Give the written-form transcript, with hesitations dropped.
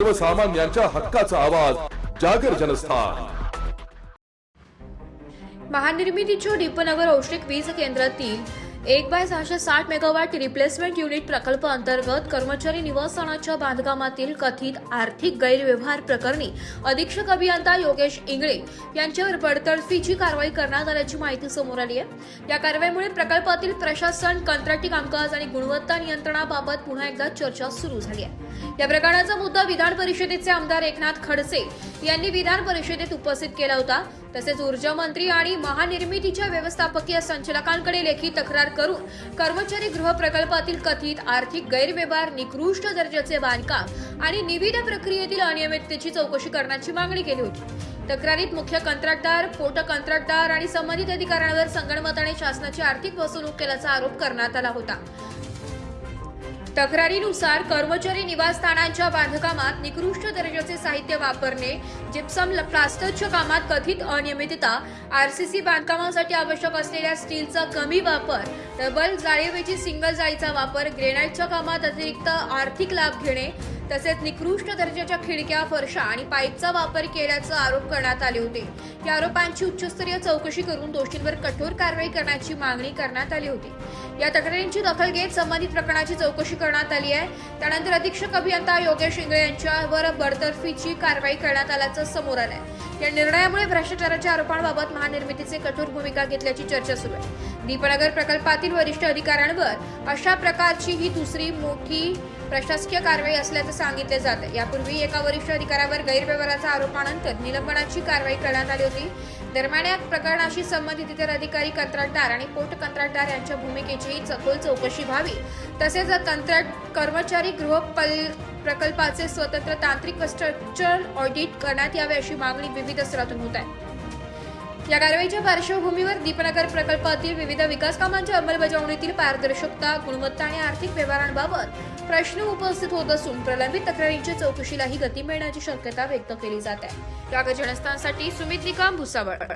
सर्वसामान्यांच्या हक्काचा आवाज जागर जनस्थान। महानिर्मितीच्या दीपनगर औष्णिक वीज केंद्रातील 1/660 मेगावॅट रिप्लेसमेंट युनिट प्रकल्प अंतर्गत कर्मचारी निवासस्थानाच्या बांधकामातील कथित आर्थिक गैरव्यवहार प्रकरणी अधीक्षक अभियंता योगेश इंगळे यांच्यावर बडतर्फीची कारवाई करण्यात आल्याची माहिती समोर आली आहे। या कारवाईमुळे प्रकल्पातील प्रशासन, कंत्राटी कामकाज आणि गुणवत्ता नियंत्रणाबाबत पुन्हा एकदा चर्चा सुरू झाली आहे। या प्रकरणाचा मुद्दा विधान परिषदेचे आमदार एकनाथ खडसे यांनी विधान परिषदेत उपस्थित केला होता। तसेच ऊर्जा मंत्री आणि महानिर्मितीच्या व्यवस्थापकीय संचालकांकडे लेखी तक्रार करून कर्मचारी गृह प्रकल्पातील कथित आर्थिक गैरव्यवहार, निकृष्ट दर्जाचे बांधकाम आणि निविदा प्रक्रियेतील अनियमिततेची चौकशी करण्याची मागणी केली होती। तक्रारीत मुख्य कंत्राटदार, पोट कंत्राटदार आणि संबंधित अधिकाऱ्यांवर संगनमताने शासनाची आर्थिक फसवणूक केल्याचा आरोप करण्यात आला होता। तक्रारीनुसार कर्मचारी निवासस्थानांच्या बांधकामात निकृष्ट दर्जाचे साहित्य वापरणे, जिप्सम प्लास्टरच्या कामात कथित अनियमितता, आरसीसी बांधकामासाठी आवश्यक असलेल्या स्टीलचा कमी वापर, डबल जाळीऐवजी सिंगल जाळीचा वापर, ग्रेनाइटच्या कामात अतिरिक्त आर्थिक लाभ घेणे, तसेच निकृष्ट दर्जाच्या खिडक्या, फरशा आणि पाईपचा वापर केल्याचा आरोप करण्यात आले होते। या आरोपांची उच्चस्तरीय चौकशी करून दोषींवर कठोर कारवाई करण्याची मागणी करण्यात आली होती। या तक्रारींची दखल घेत संबंधित प्रकरणाची चौकशी करण्यात आली आहे। त्यानंतर अधीक्षक अभियंता योगेश इंगळे यांच्यावर बडतर्फीची कारवाई करण्यात आल्याचं समोर आलंय। या निर्णयामुळे भ्रष्टाचाराच्या आरोपांबाबत महानिर्मितीचे कठोर भूमिका घेतल्याची चर्चा सुरू आहे। दीपनगर प्रकल्पातील वरिष्ठ अधिकाऱ्यांवर अशा प्रकारची ही दुसरी मोठी प्रशासकीय कारवाई असल्याचं सांगितले जाते। यापूर्वी एका वरिष्ठ अधिकाऱ्यावर गैरव्यवहाराच्या आरोपानंतर निलंबनाची कारवाई करण्यात आली होती। दरम्यान या प्रकरणाशी संबंधित इतर अधिकारी, कंत्राटदार आणि पोट कंत्राटदार यांच्या भूमिकेची सखोल चौकशी व्हावी, तसेच कर्मचारी गृह प्रकल्पाचे स्वतंत्र तांत्रिक व स्ट्रक्चरल ऑडिट करण्यात यावे अशी मागणी विविध स्तरातून होत आहे। या कारवाईच्या पार्श्वभूमीवर दीपनगर प्रकल्पातील विविध विकास कामांच्या अंमलबजावणीतील पारदर्शकता, गुणवत्ता आणि आर्थिक व्यवहारांबाबत प्रश्न उपस्थित होत असून प्रलंबित तक्रारींच्या चौकशीलाही गती मिळण्याची शक्यता व्यक्त केली जात आहे। जागर जनस्थानसाठी सुमित निकम, भुसावळ।